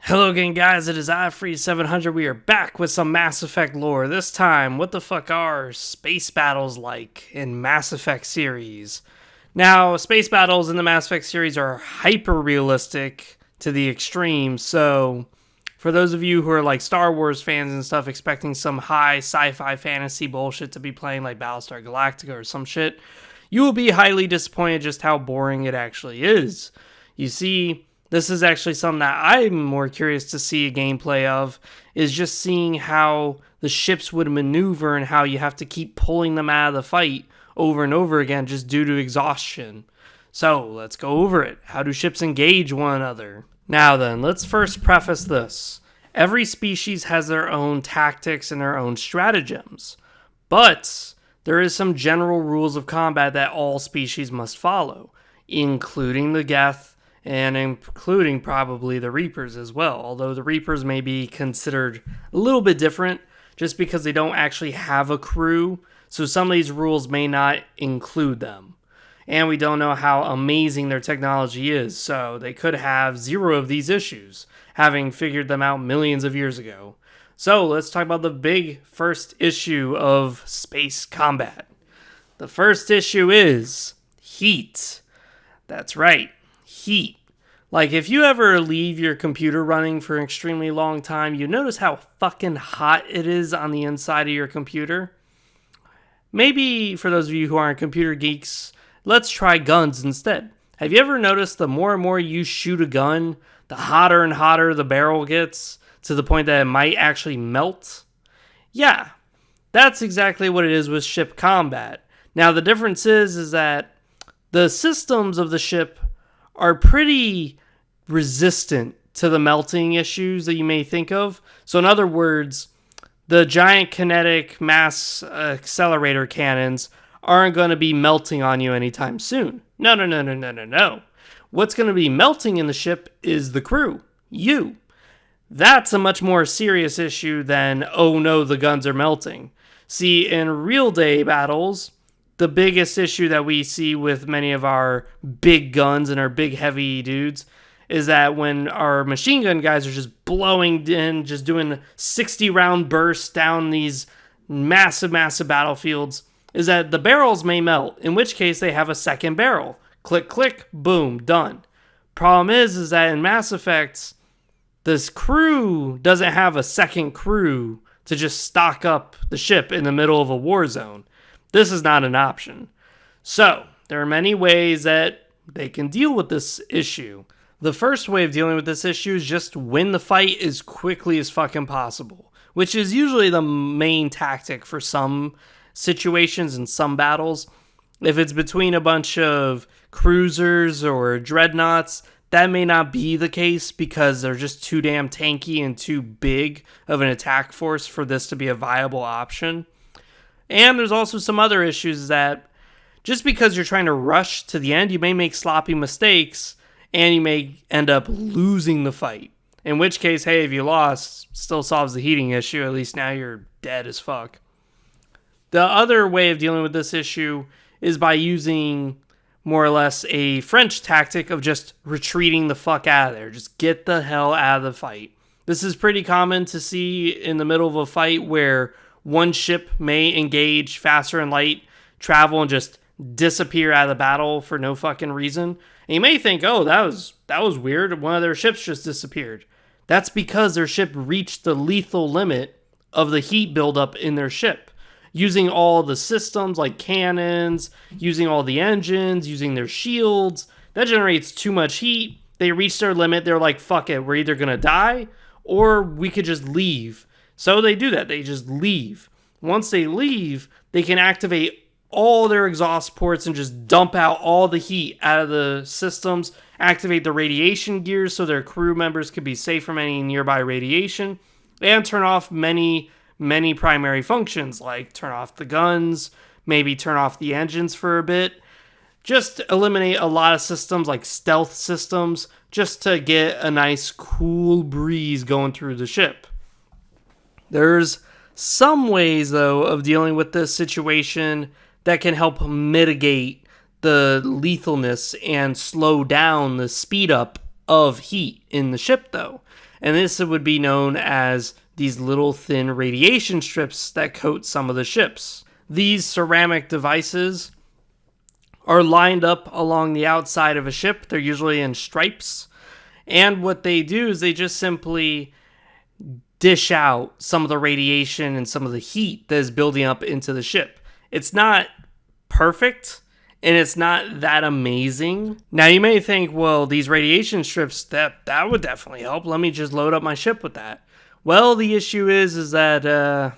Hello again, guys. It is iFree700. We are back with some Mass Effect lore. This time, what the fuck are space battles like in Mass Effect series? Now, space battles in the Mass Effect series are hyper realistic to the extreme. So, for those of you who are like Star Wars fans and stuff, expecting some high sci-fi fantasy bullshit to be playing like Battlestar Galactica or some shit, you will be highly disappointed just how boring it actually is. You see, this is actually something that I'm more curious to see a gameplay of, is just seeing how the ships would maneuver and how you have to keep pulling them out of the fight over and over again just due to exhaustion. So, let's go over it. How do ships engage one another? Now then, let's first preface this. Every species has their own tactics and their own stratagems, but there is some general rules of combat that all species must follow, including the Geth, and including probably the Reapers as well, although the Reapers may be considered a little bit different just because they don't actually have a crew, so some of these rules may not include them. And we don't know how amazing their technology is, so they could have zero of these issues, having figured them out millions of years ago. So let's talk about the big first issue of space combat. The first issue is heat. That's right. Heat. Like, if you ever leave your computer running for an extremely long time, you notice how fucking hot it is on the inside of your computer. Maybe for those of you who aren't computer geeks, let's try guns instead. Have you ever noticed the more and more you shoot a gun, the hotter and hotter the barrel gets, to the point that it might actually melt? Yeah, that's exactly what it is with ship combat. Now, the difference is that the systems of the ship are pretty resistant to the melting issues that you may think of. So in other words, the giant kinetic mass accelerator cannons aren't going to be melting on you anytime soon. No. What's going to be melting in the ship is the crew. You. That's a much more serious issue than, oh no, the guns are melting. See, in real day battles, the biggest issue that we see with many of our big guns and our big heavy dudes is that when our machine gun guys are just blowing in, just doing 60 round bursts down these massive battlefields, is that the barrels may melt, in which case they have a second barrel. Click, click, boom, done. Problem is that in Mass Effect, this crew doesn't have a second crew to just stock up the ship in the middle of a war zone. This is not an option. So, there are many ways that they can deal with this issue. The first way of dealing with this issue is just win the fight as quickly as fucking possible, which is usually the main tactic for some situations and some battles. If it's between a bunch of cruisers or dreadnoughts, that may not be the case because they're just too damn tanky and too big of an attack force for this to be a viable option. And there's also some other issues that just because you're trying to rush to the end, you may make sloppy mistakes and you may end up losing the fight. In which case, hey, if you lost, still solves the heating issue. At least now you're dead as fuck. The other way of dealing with this issue is by using more or less a French tactic of just retreating the fuck out of there. Just get the hell out of the fight. This is pretty common to see in the middle of a fight where one ship may engage faster and light, travel, and just disappear out of the battle for no fucking reason. And you may think, oh, that was weird. One of their ships just disappeared. That's because their ship reached the lethal limit of the heat buildup in their ship. Using all the systems like cannons, using all the engines, using their shields, that generates too much heat. They reach their limit. They're like, fuck it, we're either going to die or we could just leave. So they do that. They just leave. Once they leave, they can activate all their exhaust ports and just dump out all the heat out of the systems, activate the radiation gears so their crew members could be safe from any nearby radiation, and turn off many primary functions like turn off the guns, maybe turn off the engines for a bit. Just eliminate a lot of systems like stealth systems just to get a nice cool breeze going through the ship. There's some ways, though, of dealing with this situation that can help mitigate the lethalness and slow down the speed up of heat in the ship, though. And this would be known as these little thin radiation strips that coat some of the ships. These ceramic devices are lined up along the outside of a ship. They're usually in stripes. And what they do is they just simply dish out some of the radiation and some of the heat that is building up into the ship. It's not perfect, and it's not that amazing. Now, you may think, well, these radiation strips, that would definitely help. Let me just load up my ship with that. Well, the issue is that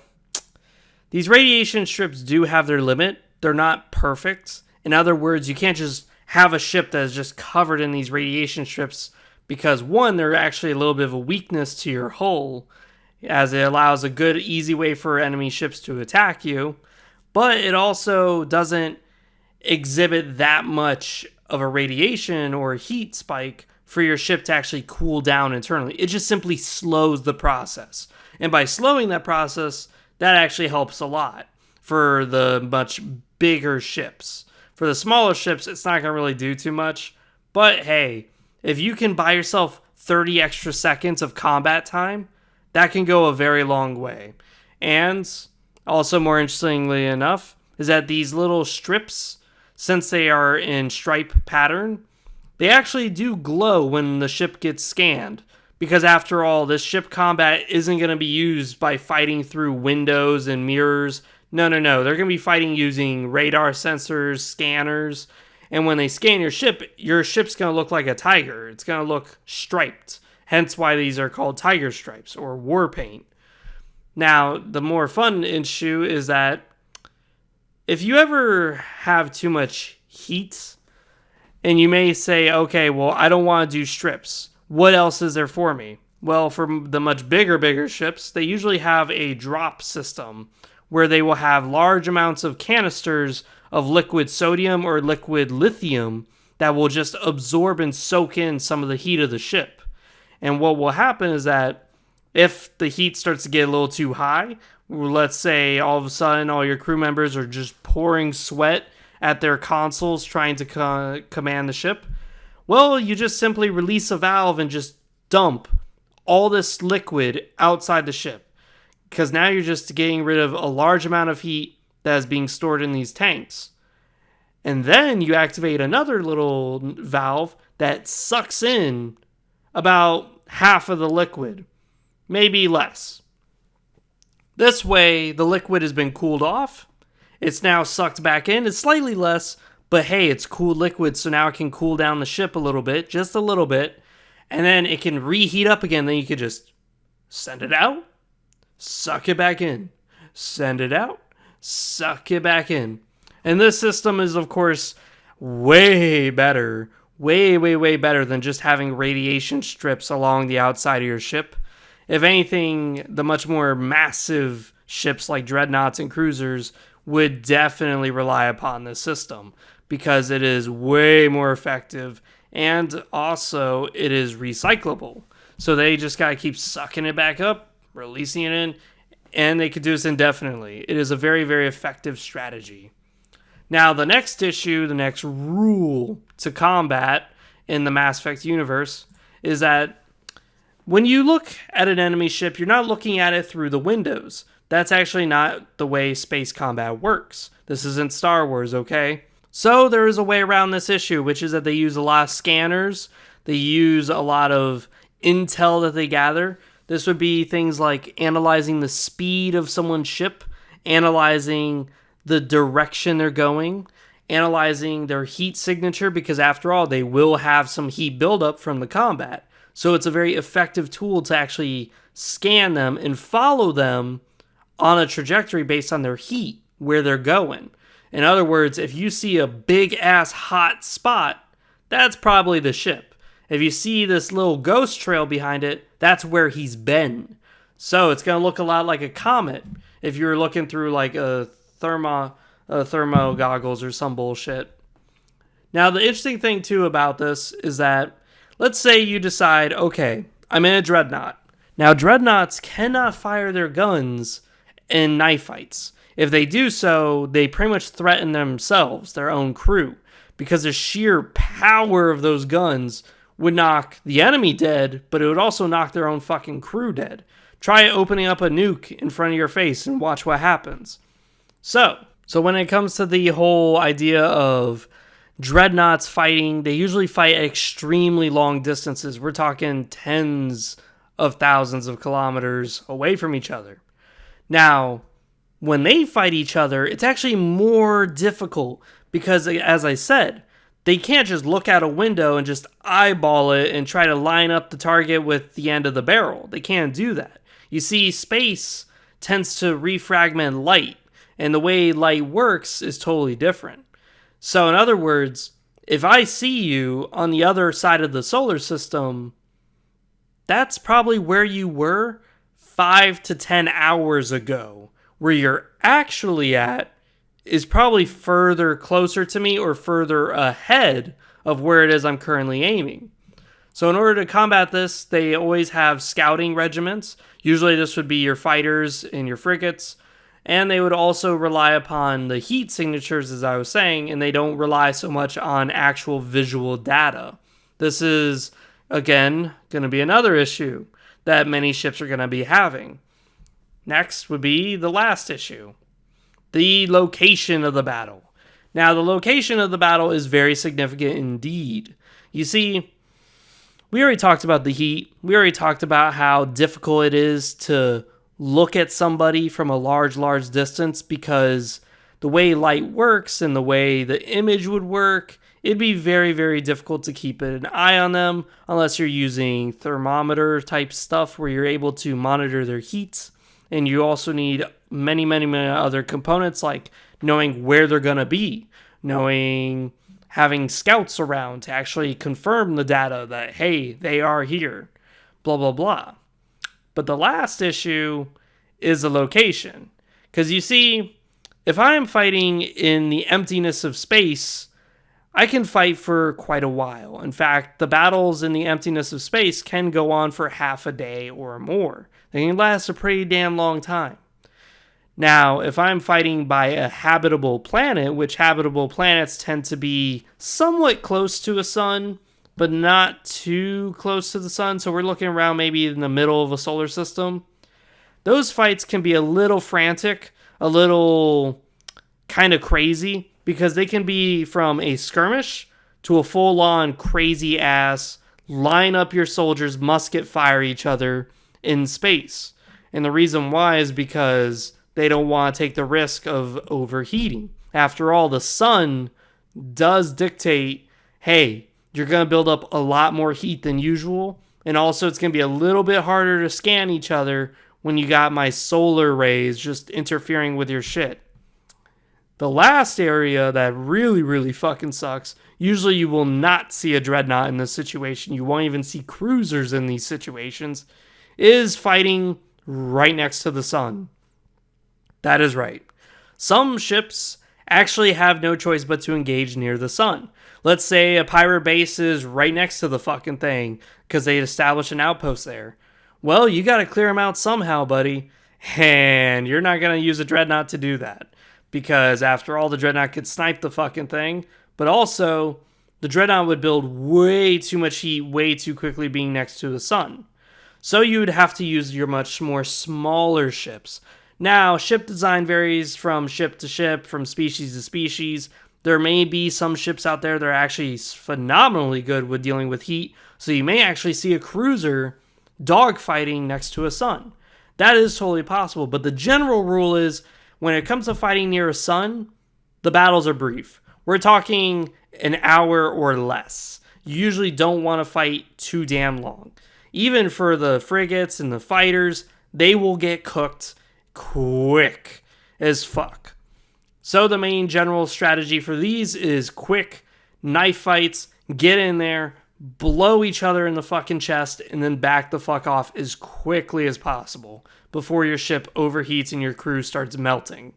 these radiation strips do have their limit. They're not perfect. In other words, you can't just have a ship that is just covered in these radiation strips because, one, they're actually a little bit of a weakness to your hull, as it allows a good, easy way for enemy ships to attack you, but it also doesn't exhibit that much of a radiation or heat spike for your ship to actually cool down internally. It just simply slows the process. And by slowing that process, that actually helps a lot for the much bigger ships. For the smaller ships, it's not going to really do too much. But hey, if you can buy yourself 30 extra seconds of combat time, that can go a very long way. And also, more interestingly enough, is that these little strips, since they are in stripe pattern, they actually do glow when the ship gets scanned. Because after all, this ship combat isn't going to be used by fighting through windows and mirrors. No. They're going to be fighting using radar sensors, scanners. And when they scan your ship's going to look like a tiger. It's going to look striped. Hence why these are called tiger stripes or war paint. Now, the more fun issue is that if you ever have too much heat, and you may say, okay, well, I don't want to do strips. What else is there for me? Well, for the much bigger ships, they usually have a drop system where they will have large amounts of canisters of liquid sodium or liquid lithium that will just absorb and soak in some of the heat of the ship. And what will happen is that if the heat starts to get a little too high, let's say all of a sudden all your crew members are just pouring sweat at their consoles trying to command the ship, well, you just simply release a valve and just dump all this liquid outside the ship. Because now you're just getting rid of a large amount of heat that is being stored in these tanks. And then you activate another little valve that sucks in about half of the liquid, maybe less. This way, the liquid has been cooled off. It's now sucked back in. It's slightly less, but hey, it's cooled liquid, so now it can cool down the ship a little bit, just a little bit, and then it can reheat up again. Then you could just send it out, suck it back in, send it out, suck it back in. And this system is, of course, way better, way better than just having radiation strips along the outside of your ship. If anything, the much more massive ships like dreadnoughts and cruisers would definitely rely upon this system because it is way more effective and also it is recyclable. So they just got to keep sucking it back up, releasing it in, and they could do this indefinitely. It is a very effective strategy. Now, the next issue, the next rule to combat in the Mass Effect universe is that when you look at an enemy ship, you're not looking at it through the windows. That's actually not the way space combat works. This isn't Star Wars, okay? So there is a way around this issue, which is that they use a lot of scanners. They use a lot of intel that they gather. This would be things like analyzing the speed of someone's ship, analyzing the direction they're going, analyzing their heat signature, because after all, they will have some heat buildup from the combat. So it's a very effective tool to actually scan them and follow them on a trajectory based on their heat, where they're going. In other words, if you see a big-ass hot spot, that's probably the ship. If you see this little ghost trail behind it, that's where he's been. So it's going to look a lot like a comet if you're looking through like a thermo goggles or some bullshit. Now, the interesting thing, too, about this is that, let's say you decide, okay, I'm in a dreadnought. Now, dreadnoughts cannot fire their guns in knife fights. If they do so, they pretty much threaten themselves, their own crew, because the sheer power of those guns would knock the enemy dead, but it would also knock their own fucking crew dead. Try opening up a nuke in front of your face and watch what happens. So when it comes to the whole idea of dreadnoughts fighting, they usually fight at extremely long distances. We're talking tens of thousands of kilometers away from each other. Now, when they fight each other, it's actually more difficult because, as I said, they can't just look out a window and just eyeball it and try to line up the target with the end of the barrel. They can't do that. You see, space tends to refragment light, and the way light works is totally different. So in other words, if I see you on the other side of the solar system, that's probably where you were 5 to 10 hours ago. Where you're actually at is probably further closer to me or further ahead of where it is I'm currently aiming. So in order to combat this, they always have scouting regiments. Usually this would be your fighters and your frigates. And they would also rely upon the heat signatures, as I was saying, and they don't rely so much on actual visual data. This is, again, going to be another issue that many ships are going to be having. Next would be the last issue, the location of the battle. Now, the location of the battle is very significant indeed. You see, we already talked about the heat. We already talked about how difficult it is to look at somebody from a large distance because the way light works and the way the image would work, it'd be very, very difficult to keep an eye on them unless you're using thermometer type stuff where you're able to monitor their heat. And you also need many other components like knowing where they're going to be, having scouts around to actually confirm the data that, hey, they are here, blah, blah, blah. But the last issue is the location. Because you see, if I'm fighting in the emptiness of space, I can fight for quite a while. In fact, the battles in the emptiness of space can go on for half a day or more. They can last a pretty damn long time. Now, if I'm fighting by a habitable planet, which habitable planets tend to be somewhat close to a sun, but not too close to the sun, so we're looking around maybe in the middle of a solar system, those fights can be a little frantic, a little kind of crazy, because they can be from a skirmish to a full-on crazy-ass line up your soldiers, musket fire each other in space. And the reason why is because they don't want to take the risk of overheating. After all, the sun does dictate, hey, you're going to build up a lot more heat than usual. And also it's going to be a little bit harder to scan each other when you got my solar rays just interfering with your shit. The last area that really fucking sucks, usually you will not see a dreadnought in this situation. You won't even see cruisers in these situations, is fighting right next to the sun. That is right. Some ships actually have no choice but to engage near the sun. Let's say a pirate base is right next to the fucking thing because they established an outpost there. Well, you got to clear them out somehow, buddy. And you're not going to use a dreadnought to do that. Because after all, the dreadnought could snipe the fucking thing. But also, the dreadnought would build way too much heat way too quickly being next to the sun. So you would have to use your much more smaller ships. Now, ship design varies from ship to ship, from species to species. There may be some ships out there that are actually phenomenally good with dealing with heat. So you may actually see a cruiser dogfighting next to a sun. That is totally possible. But the general rule is, when it comes to fighting near a sun, the battles are brief. We're talking an hour or less. You usually don't want to fight too damn long. Even for the frigates and the fighters, they will get cooked quick as fuck. So the main general strategy for these is quick knife fights, get in there, blow each other in the fucking chest, and then back the fuck off as quickly as possible before your ship overheats and your crew starts melting.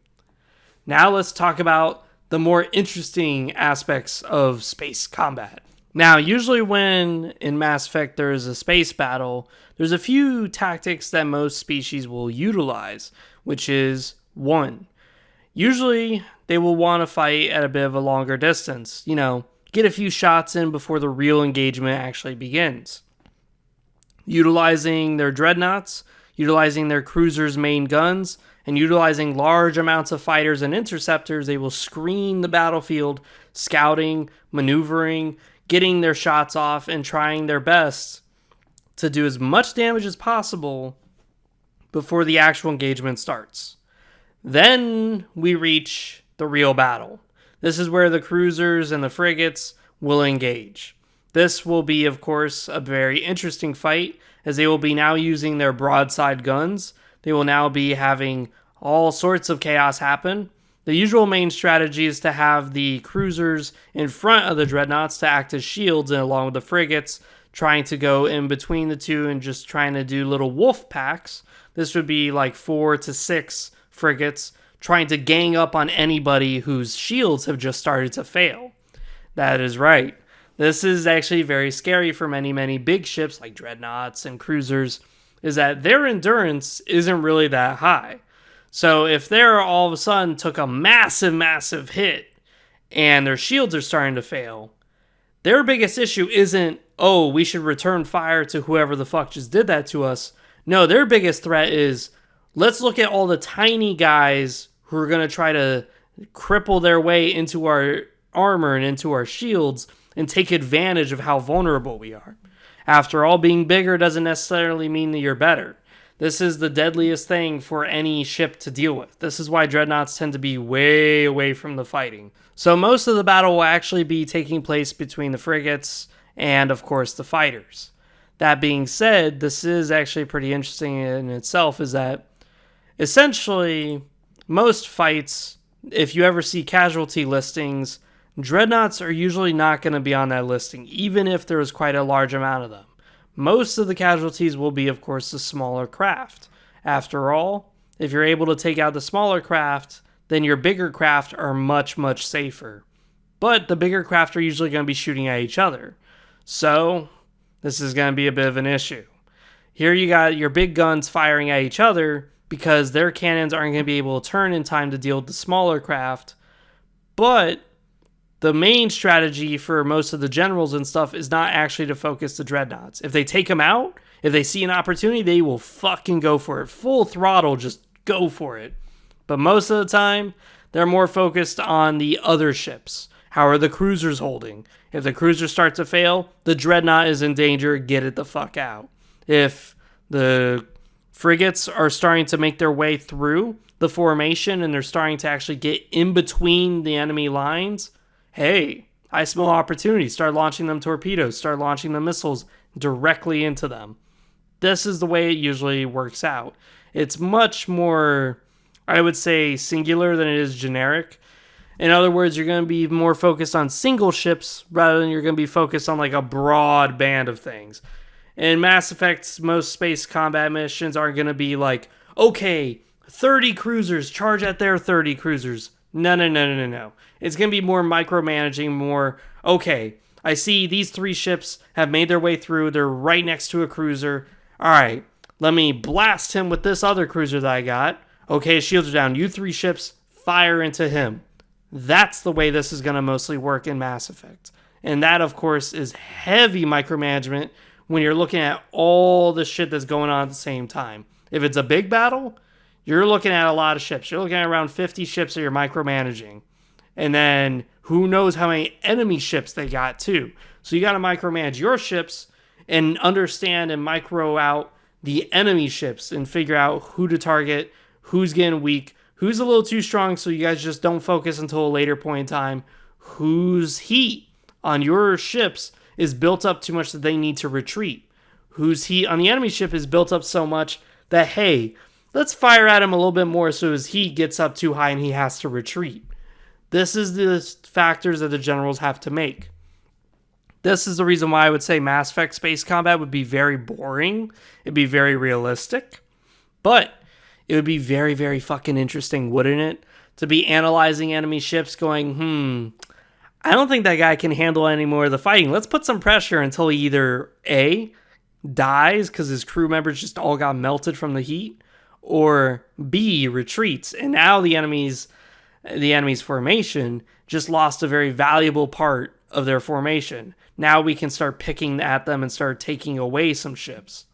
Now let's talk about the more interesting aspects of space combat. Now, usually when in Mass Effect there is a space battle, there's a few tactics that most species will utilize, which is 1. Usually they will want to fight at a bit of a longer distance. get a few shots in before the real engagement actually begins. Utilizing their dreadnoughts, utilizing their cruisers' main guns, and utilizing large amounts of fighters and interceptors, they will screen the battlefield, scouting, maneuvering, getting their shots off, and trying their best to do as much damage as possible before the actual engagement starts. Then we reach the real battle. This is where the cruisers and the frigates will engage. This will be, of course, a very interesting fight, as they will be now using their broadside guns. They will now be having all sorts of chaos happen. The usual main strategy is to have the cruisers in front of the dreadnoughts to act as shields, and along with the frigates, trying to go in between the two and just trying to do little wolf packs. This would be like 4 to 6 frigates trying to gang up on anybody whose shields have just started to fail. That is right. This is actually very scary for many big ships like dreadnoughts and cruisers, is that their endurance isn't really that high. So if they're all of a sudden took a massive hit and their shields are starting to fail, their biggest issue isn't, oh, we should return fire to whoever the fuck just did that to us. No, their biggest threat is, let's look at all the tiny guys who are going to try to cripple their way into our armor and into our shields and take advantage of how vulnerable we are. After all, being bigger doesn't necessarily mean that you're better. This is the deadliest thing for any ship to deal with. This is why dreadnoughts tend to be way away from the fighting. So most of the battle will actually be taking place between the frigates and, of course, the fighters. That being said, this is actually pretty interesting in itself, is that essentially most fights, if you ever see casualty listings, dreadnoughts are usually not going to be on that listing, even if there is quite a large amount of them. Most of the casualties will be, of course, the smaller craft. After all, if you're able to take out the smaller craft, then your bigger craft are much safer. But the bigger craft are usually going to be shooting at each other. So, this is going to be a bit of an issue. Here you got your big guns firing at each other because their cannons aren't going to be able to turn in time to deal with the smaller craft. But the main strategy for most of the generals and stuff is not actually to focus the dreadnoughts. If they take them out, if they see an opportunity, they will fucking go for it. Full throttle, just go for it. But most of the time, they're more focused on the other ships. How are the cruisers holding? If the cruisers start to fail, the dreadnought is in danger, get it the fuck out. If the frigates are starting to make their way through the formation and they're starting to actually get in between the enemy lines, hey, I smell opportunity. Start launching them torpedoes. Start launching the missiles directly into them. This is the way it usually works out. It's much more, I would say, singular than it is generic. In other words, you're going to be more focused on single ships rather than you're going to be focused on like a broad band of things. In Mass Effect's most space combat missions are going to be like, okay, 30 cruisers, charge at their 30 cruisers. No. It's going to be more micromanaging, more, okay, I see these 3 ships have made their way through. They're right next to a cruiser. All right, let me blast him with this other cruiser that I got. Okay, shields are down. You 3 ships, fire into him. That's the way this is going to mostly work in Mass Effect. And that, of course, is heavy micromanagement when you're looking at all the shit that's going on at the same time. If it's a big battle, you're looking at a lot of ships. You're looking at around 50 ships that you're micromanaging. And then who knows how many enemy ships they got too. So you got to micromanage your ships and understand and micro out the enemy ships and figure out who to target, who's getting weak, who's a little too strong so you guys just don't focus until a later point in time, whose heat on your ships is built up too much that they need to retreat, whose heat on the enemy ship is built up so much that, hey, let's fire at him a little bit more so his heat gets up too high and he has to retreat. This is the factors that the generals have to make. This is the reason why I would say Mass Effect space combat would be very boring. It'd be very realistic. But it would be very fucking interesting, wouldn't it? To be analyzing enemy ships going, I don't think that guy can handle any more of the fighting. Let's put some pressure until he either A, dies because his crew members just all got melted from the heat, or B, retreats. And now the enemy's formation just lost a very valuable part of their formation. Now we can start picking at them and start taking away some ships.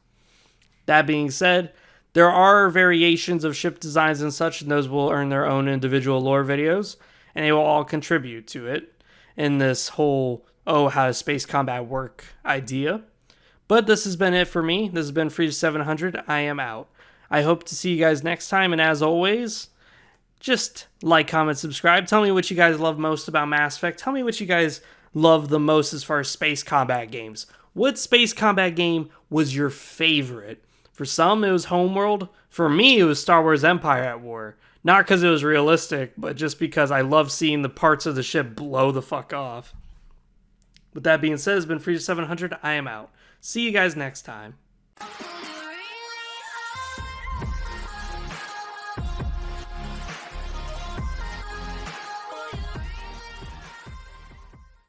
That being said, there are variations of ship designs and such, and those will earn their own individual lore videos, and they will all contribute to it in this whole, how does space combat work idea. But this has been it for me. This has been Free 700. I am out. I hope to see you guys next time, and as always, just like, comment, subscribe. Tell me what you guys love most about Mass Effect. Tell me what you guys love the most as far as space combat games. What space combat game was your favorite? For some, it was Homeworld. For me, it was Star Wars Empire at War. Not because it was realistic, but just because I love seeing the parts of the ship blow the fuck off. With that being said, it's been Free 700. I am out. See you guys next time.